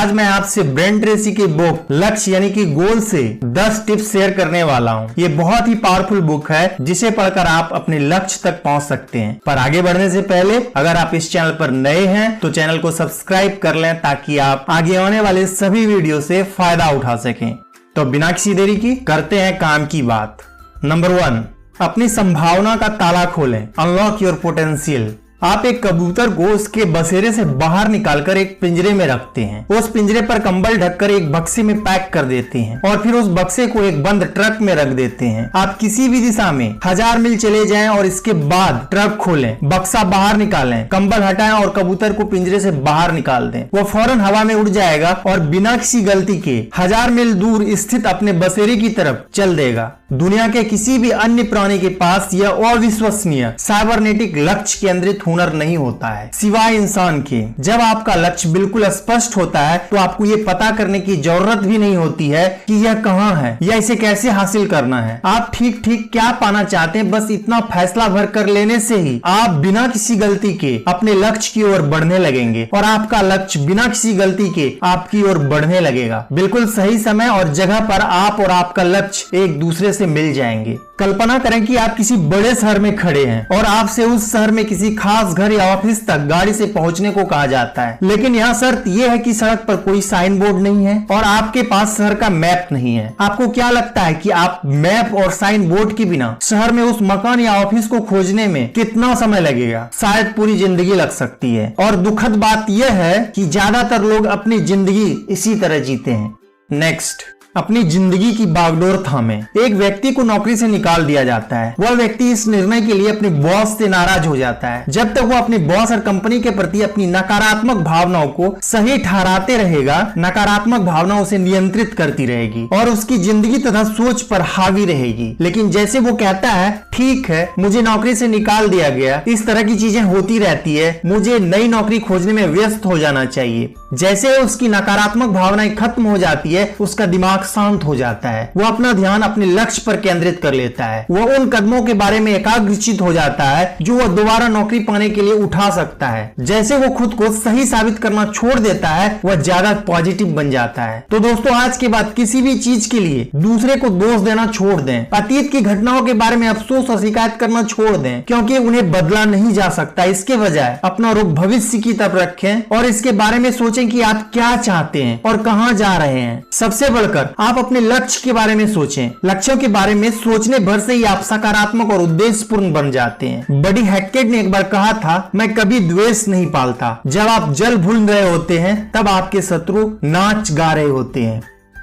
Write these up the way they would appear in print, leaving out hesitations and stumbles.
आज मैं आपसे ब्रेन ट्रेसी की बुक लक्ष्य यानी कि गोल से 10 टिप्स शेयर करने वाला हूँ। ये बहुत ही पावरफुल बुक है जिसे पढ़कर आप अपने लक्ष्य तक पहुँच सकते हैं। पर आगे बढ़ने से पहले अगर आप इस चैनल पर नए हैं तो चैनल को सब्सक्राइब कर लें ताकि आप आगे आने वाले सभी वीडियो से फायदा उठा सकें। तो बिना किसी देरी की करते हैं काम की बात। नंबर 1, अपनी संभावना का ताला खोलें। Unlock your potential. आप एक कबूतर को उसके बसेरे से बाहर निकालकर एक पिंजरे में रखते हैं। उस पिंजरे पर कंबल ढककर एक बक्से में पैक कर देते हैं और फिर उस बक्से को एक बंद ट्रक में रख देते हैं। आप किसी भी दिशा में 1000 मील चले जाएं और इसके बाद ट्रक खोलें, बक्सा बाहर निकालें, कंबल हटाएं और कबूतर को पिंजरे से बाहर निकाल दें। वो फौरन हवा में उड़ जाएगा और बिना किसी गलती के 1000 मील दूर स्थित अपने बसेरे की तरफ चल देगा। दुनिया के किसी भी अन्य प्राणी के पास यह अविश्वसनीय साइबरनेटिक लक्ष्य केंद्रित हुनर नहीं होता है सिवाय इंसान के। जब आपका लक्ष्य बिल्कुल स्पष्ट होता है तो आपको ये पता करने की जरूरत भी नहीं होती है कि यह कहाँ है या इसे कैसे हासिल करना है। आप ठीक ठीक क्या पाना चाहते हैं, बस इतना फैसला भर कर लेने से ही आप बिना किसी गलती के अपने लक्ष्य की ओर बढ़ने लगेंगे और आपका लक्ष्य बिना किसी गलती के आपकी ओर बढ़ने लगेगा। बिल्कुल सही समय और जगह पर आप और आपका लक्ष्य एक दूसरे से मिल जाएंगे। कल्पना करें कि आप किसी बड़े शहर में खड़े हैं और आपसे उस शहर में किसी खास घर या ऑफिस तक गाड़ी से पहुंचने को कहा जाता है, लेकिन यहाँ शर्त यह है कि सड़क पर कोई साइन बोर्ड नहीं है और आपके पास शहर का मैप नहीं है। आपको क्या लगता है कि आप मैप और साइन बोर्ड के बिना शहर में उस मकान या ऑफिस को खोजने में कितना समय लगेगा? शायद पूरी जिंदगी लग सकती है। और दुखद बात यह है कि ज्यादातर लोग अपनी जिंदगी इसी तरह जीते हैं। नेक्स्ट, अपनी जिंदगी की बागडोर थामे। एक व्यक्ति को नौकरी से निकाल दिया जाता है। वह व्यक्ति इस निर्णय के लिए अपने बॉस से नाराज हो जाता है। जब तक वो अपने बॉस और कंपनी के प्रति अपनी नकारात्मक भावनाओं को सही ठहराते रहेगा, नकारात्मक भावना उसे नियंत्रित करती रहेगी और उसकी जिंदगी तथा सोच पर हावी रहेगी। लेकिन जैसे वो कहता है, ठीक है, मुझे नौकरी से निकाल दिया गया, इस तरह की चीजें होती रहती है, मुझे नई नौकरी खोजने में व्यस्त हो जाना चाहिए। जैसे उसकी नकारात्मक भावनाएं खत्म हो जाती है, उसका दिमाग शांत हो जाता है। वो अपना ध्यान अपने लक्ष्य पर केंद्रित कर लेता है। वो उन कदमों के बारे में एकाग्रचित हो जाता है जो वो दोबारा नौकरी पाने के लिए उठा सकता है। जैसे वो खुद को सही साबित करना छोड़ देता है, वह ज्यादा पॉजिटिव बन जाता है। तो दोस्तों, आज के बाद किसी भी चीज के लिए दूसरे को दोष देना छोड़ दें। अतीत की घटनाओं के बारे में अफसोस और शिकायत करना छोड़ दें, क्योंकि उन्हें बदला नहीं जा सकता। इसके बजाय अपना रुख भविष्य की तरफ रखें और इसके बारे में सोचें कि आप क्या चाहते हैं और कहां जा रहे हैं। सबसे बढ़कर आप अपने लक्ष्य के बारे में सोचें। लक्ष्यों के बारे में सोचने भर से ही आप सकारात्मक और उद्देश्यपूर्ण बन जाते हैं। बडी हैकेट ने एक बार कहा था, मैं कभी द्वेष नहीं पालता। जब आप जल भूल रहे होते हैं तब आपके शत्रु नाच गा रहे होते हैं।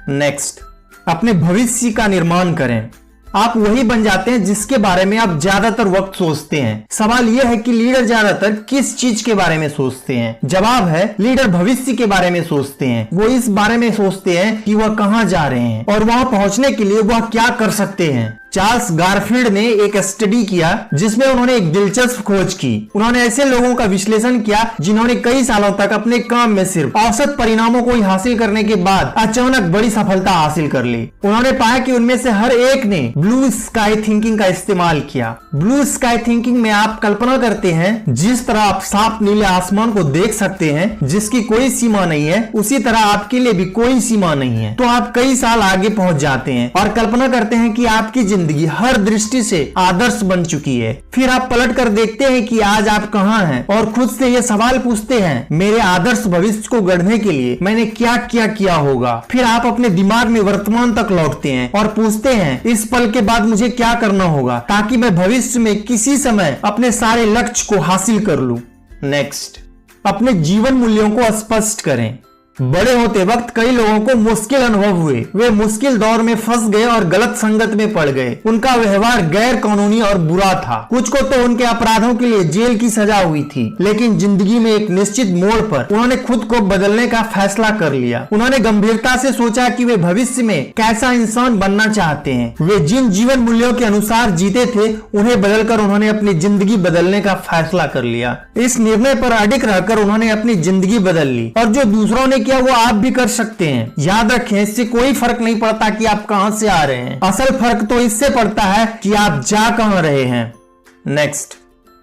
नेक्स्ट, अपने भविष्य का निर्माण करें। आप वही बन जाते हैं जिसके बारे में आप ज्यादातर वक्त सोचते हैं। सवाल यह है कि लीडर ज्यादातर किस चीज के बारे में सोचते हैं? जवाब है, लीडर भविष्य के बारे में सोचते हैं। वो इस बारे में सोचते हैं कि वह कहां जा रहे हैं और वहां पहुंचने के लिए वह क्या कर सकते हैं। चार्ल्स गारफील्ड ने एक स्टडी किया जिसमें उन्होंने एक दिलचस्प खोज की। उन्होंने ऐसे लोगों का विश्लेषण किया जिन्होंने कई सालों तक अपने काम में सिर्फ औसत परिणामों को ही हासिल करने के बाद अचानक बड़ी सफलता हासिल कर ली। उन्होंने पाया कि उनमें से हर एक ने ब्लू स्काई थिंकिंग का इस्तेमाल किया। ब्लू स्काई थिंकिंग में आप कल्पना करते हैं जिस तरह आप साफ नीले आसमान को देख सकते हैं जिसकी कोई सीमा नहीं है, उसी तरह आपके लिए भी कोई सीमा नहीं है। तो आप कई साल आगे पहुंच जाते हैं और कल्पना करते हैं कि आपकी जिंदगी हर दृष्टि से आदर्श बन चुकी है। फिर आप पलट कर देखते हैं कि आज आप कहां हैं और खुद से ये सवाल पूछते हैं, मेरे आदर्श भविष्य को गढ़ने के लिए मैंने क्या किया होगा। फिर आप अपने दिमाग में वर्तमान तक लौटते हैं और पूछते हैं, इस पल के बाद मुझे क्या करना होगा ताकि मैं भविष्य में किसी समय अपने सारे लक्ष्य को हासिल कर लूं। नेक्स्ट, अपने जीवन मूल्यों को स्पष्ट करें। बड़े होते वक्त कई लोगों को मुश्किल अनुभव हुए। वे मुश्किल दौर में फंस गए और गलत संगत में पड़ गए। उनका व्यवहार गैर कानूनी और बुरा था। कुछ को तो उनके अपराधों के लिए जेल की सजा हुई थी, लेकिन जिंदगी में एक निश्चित मोड़ पर उन्होंने खुद को बदलने का फैसला कर लिया। उन्होंने गंभीरता से सोचा कि वे भविष्य में कैसा इंसान बनना चाहते हैं। वे जिन जीवन मूल्यों के अनुसार जीते थे उन्हें बदलकर उन्होंने अपनी जिंदगी बदलने का फैसला कर लिया। इस निर्णय पर अडिग रहकर उन्होंने अपनी जिंदगी बदल ली और जो दूसरों ने किया वो आप भी कर सकते हैं। याद रखें, इससे कोई फर्क नहीं पड़ता कि आप कहां से आ रहे हैं, असल फर्क तो इससे पड़ता है कि आप जा कहां रहे हैं। नेक्स्ट,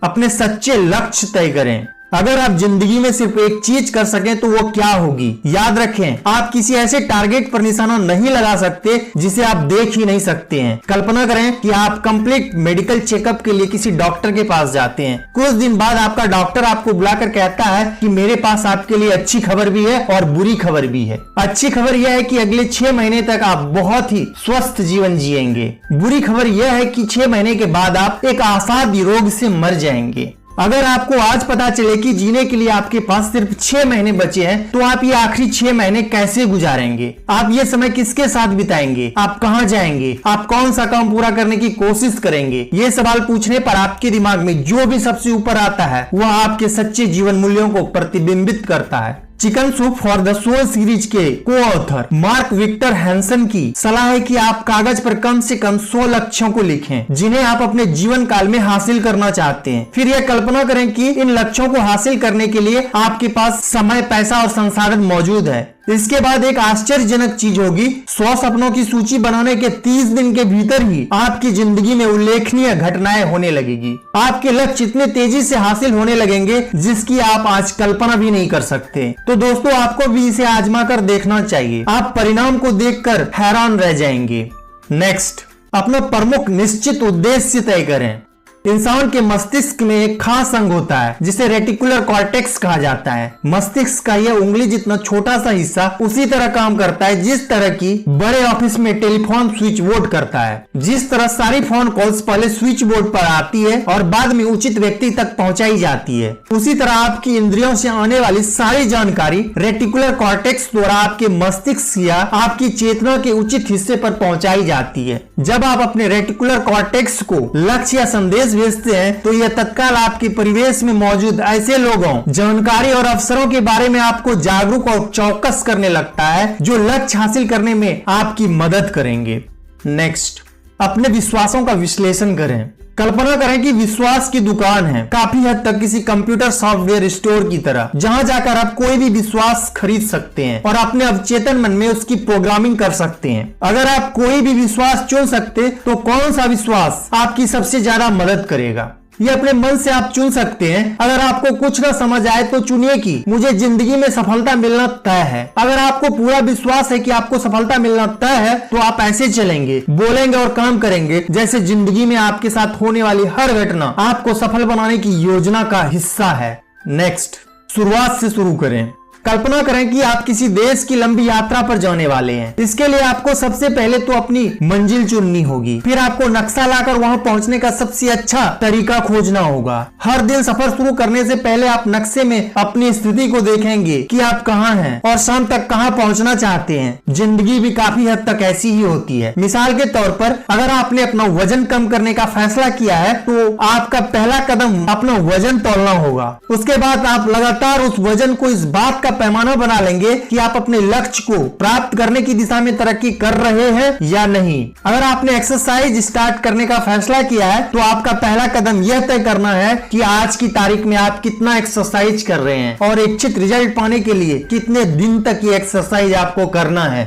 अपने सच्चे लक्ष्य तय करें। अगर आप जिंदगी में सिर्फ एक चीज कर सकें तो वो क्या होगी? याद रखें, आप किसी ऐसे टारगेट पर निशाना नहीं लगा सकते जिसे आप देख ही नहीं सकते हैं। कल्पना करें कि आप कंप्लीट मेडिकल चेकअप के लिए किसी डॉक्टर के पास जाते हैं। कुछ दिन बाद आपका डॉक्टर आपको बुलाकर कहता है कि मेरे पास आपके लिए अच्छी खबर भी है और बुरी खबर भी है। अच्छी खबर यह है कि अगले 6 महीने तक आप बहुत ही स्वस्थ जीवन जिएंगे। बुरी खबर यह है कि 6 महीने के बाद आप एक असाध्य रोग से मर जाएंगे। अगर आपको आज पता चले कि जीने के लिए आपके पास सिर्फ 6 महीने बचे हैं, तो आप ये आखिरी 6 महीने कैसे गुजारेंगे? आप ये समय किसके साथ बिताएंगे? आप कहां जाएंगे? आप कौन सा काम पूरा करने की कोशिश करेंगे? ये सवाल पूछने पर आपके दिमाग में जो भी सबसे ऊपर आता है वह आपके सच्चे जीवन मूल्यों को प्रतिबिंबित करता है। Chicken soup for the soul series के को ऑथर मार्क विक्टर हैंसन की सलाह है कि आप कागज पर कम से कम 100 लक्ष्यों को लिखें जिन्हें आप अपने जीवन काल में हासिल करना चाहते हैं। फिर यह कल्पना करें कि इन लक्ष्यों को हासिल करने के लिए आपके पास समय, पैसा और संसाधन मौजूद है। इसके बाद एक आश्चर्यजनक चीज होगी, 100 सपनों की सूची बनाने के 30 दिन के भीतर ही आपकी जिंदगी में उल्लेखनीय घटनाएं होने लगेगी। आपके लक्ष्य इतने तेजी से हासिल होने लगेंगे जिसकी आप आज कल्पना भी नहीं कर सकते। तो दोस्तों, आपको भी इसे आजमा कर देखना चाहिए। आप परिणाम को देखकर हैरान रह जाएंगे। नेक्स्ट, अपना प्रमुख निश्चित उद्देश्य तय करें। इंसान के मस्तिष्क में एक खास अंग होता है जिसे रेटिकुलर कॉर्टेक्स कहा जाता है। मस्तिष्क का यह उंगली जितना छोटा सा हिस्सा उसी तरह काम करता है जिस तरह की बड़े ऑफिस में टेलीफोन स्विच बोर्ड करता है। जिस तरह सारी फोन कॉल्स पहले स्विच बोर्ड पर आती है और बाद में उचित व्यक्ति तक पहुंचाई जाती है, उसी तरह आपकी इंद्रियों से आने वाली सारी जानकारी रेटिकुलर कॉर्टेक्स द्वारा आपके मस्तिष्क या आपकी चेतना के उचित हिस्से पर पहुंचाई जाती है। जब आप अपने रेटिकुलर कॉर्टेक्स को लक्ष्य या संदेश भेजते हैं तो यह तत्काल आपके परिवेश में मौजूद ऐसे लोगों, जानकारी और अवसरों के बारे में आपको जागरूक और चौकस करने लगता है जो लक्ष्य हासिल करने में आपकी मदद करेंगे। नेक्स्ट, अपने विश्वासों का विश्लेषण करें। कल्पना करें कि विश्वास की दुकान है, काफी हद तक किसी कंप्यूटर सॉफ्टवेयर स्टोर की तरह, जहां जाकर आप कोई भी विश्वास खरीद सकते हैं और अपने अवचेतन मन में उसकी प्रोग्रामिंग कर सकते हैं। अगर आप कोई भी विश्वास चुन सकते तो कौन सा विश्वास आपकी सबसे ज्यादा मदद करेगा? ये अपने मन से आप चुन सकते हैं। अगर आपको कुछ ना समझ आए तो चुनिए कि मुझे जिंदगी में सफलता मिलना तय है। अगर आपको पूरा विश्वास है कि आपको सफलता मिलना तय है तो आप ऐसे चलेंगे, बोलेंगे और काम करेंगे जैसे जिंदगी में आपके साथ होने वाली हर घटना आपको सफल बनाने की योजना का हिस्सा है। नेक्स्ट, शुरुआत से शुरू करें। कल्पना करें कि आप किसी देश की लंबी यात्रा पर जाने वाले हैं। इसके लिए आपको सबसे पहले तो अपनी मंजिल चुननी होगी। फिर आपको नक्शा लाकर वहां पहुंचने का सबसे अच्छा तरीका खोजना होगा। हर दिन सफर शुरू करने से पहले आप नक्शे में अपनी स्थिति को देखेंगे कि आप कहां हैं और शाम तक कहां पहुंचना चाहते हैं। जिंदगी भी काफी हद तक ऐसी ही होती है। मिसाल के तौर पर, अगर आपने अपना वजन कम करने का फैसला किया है तो आपका पहला कदम अपना वजन तौलना होगा। उसके बाद आप लगातार उस वजन को इस बात पैमाना बना लेंगे कि आप अपने लक्ष्य को प्राप्त करने की दिशा में तरक्की कर रहे हैं या नहीं। अगर आपने एक्सरसाइज स्टार्ट करने का फैसला किया है तो आपका पहला कदम यह तय करना है कि आज की तारीख में आप कितना एक्सरसाइज कर रहे हैं और इच्छित रिजल्ट पाने के लिए कितने दिन तक ये एक्सरसाइज आपको करना है।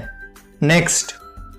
नेक्स्ट,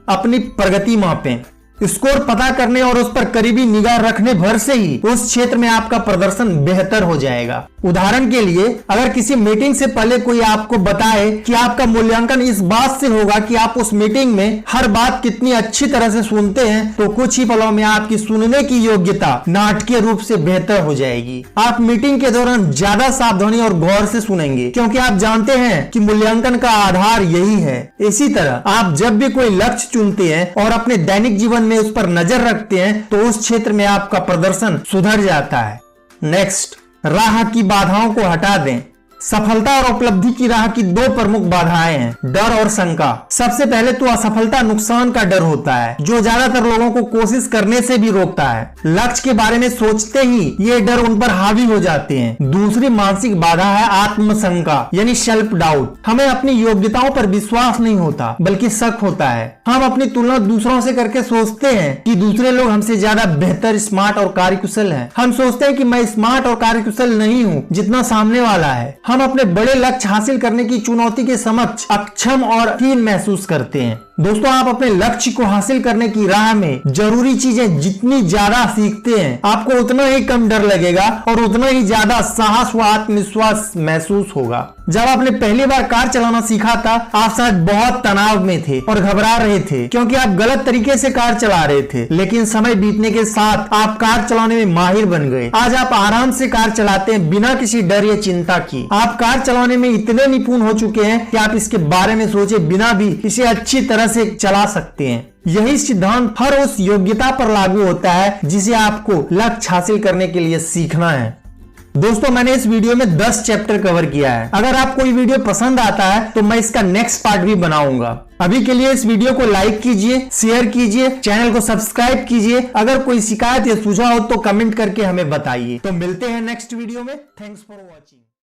अपनी प्रगति मापें। स्कोर पता करने और उस पर करीबी निगाह रखने भर से ही उस क्षेत्र में आपका प्रदर्शन बेहतर हो जाएगा। उदाहरण के लिए, अगर किसी मीटिंग से पहले कोई आपको बताए कि आपका मूल्यांकन इस बात से होगा कि आप उस मीटिंग में हर बात कितनी अच्छी तरह से सुनते हैं, तो कुछ ही पलों में आपकी सुनने की योग्यता नाटकीय रूप से बेहतर हो जाएगी। आप मीटिंग के दौरान ज्यादा सावधानी और गौर से सुनेंगे क्योंकि आप जानते हैं कि मूल्यांकन का आधार यही है। इसी तरह आप जब भी कोई लक्ष्य चुनते हैं और अपने दैनिक जीवन में उस पर नजर रखते हैं तो उस क्षेत्र में आपका प्रदर्शन सुधर जाता है। नेक्स्ट, राह की बाधाओं को हटा दें। सफलता और उपलब्धि की राह की 2 प्रमुख बाधाएं हैं, डर और शंका। सबसे पहले तो असफलता, नुकसान का डर होता है जो ज्यादातर लोगों को कोशिश करने से भी रोकता है। लक्ष्य के बारे में सोचते ही ये डर उन पर हावी हो जाते हैं। दूसरी मानसिक बाधा है आत्मशंका यानी सेल्फ डाउट। हमें अपनी योग्यताओं पर विश्वास नहीं होता बल्कि शक होता है। हम अपनी तुलना दूसरों से करके सोचते हैं कि दूसरे लोग हमसे ज्यादा बेहतर, स्मार्ट और कार्यकुशल हैं। हम सोचते हैं कि मैं स्मार्ट और कार्यकुशल नहीं हूँ जितना सामने वाला है। हम अपने बड़े लक्ष्य हासिल करने की चुनौती के समक्ष अक्षम और हीन महसूस करते हैं। दोस्तों, आप अपने लक्ष्य को हासिल करने की राह में जरूरी चीजें जितनी ज्यादा सीखते हैं, आपको उतना ही कम डर लगेगा और उतना ही ज्यादा साहस व आत्मविश्वास महसूस होगा। जब आपने पहली बार कार चलाना सीखा था, आप शायद बहुत तनाव में थे और घबरा रहे थे क्योंकि आप गलत तरीके से कार चला रहे थे, लेकिन समय बीतने के साथ आप कार चलाने में माहिर बन गए। आज आप आराम से कार चलाते हैं बिना किसी डर या चिंता की। आप कार चलाने में इतने निपुण हो चुके हैं कि आप इसके बारे में सोचे बिना भी इसे अच्छी तरह से चला सकते हैं। यही सिद्धांत हर उस योग्यता पर लागू होता है जिसे आपको लक्ष्य हासिल करने के लिए सीखना है। दोस्तों, मैंने इस वीडियो में 10 चैप्टर कवर किया है। अगर आपको ये वीडियो पसंद आता है तो मैं इसका नेक्स्ट पार्ट भी बनाऊंगा। अभी के लिए इस वीडियो को लाइक कीजिए, शेयर कीजिए, चैनल को सब्सक्राइब कीजिए। अगर कोई शिकायत या सुझाव हो तो कमेंट करके हमें बताइए। तो मिलते हैं नेक्स्ट वीडियो में। Thanks for watching.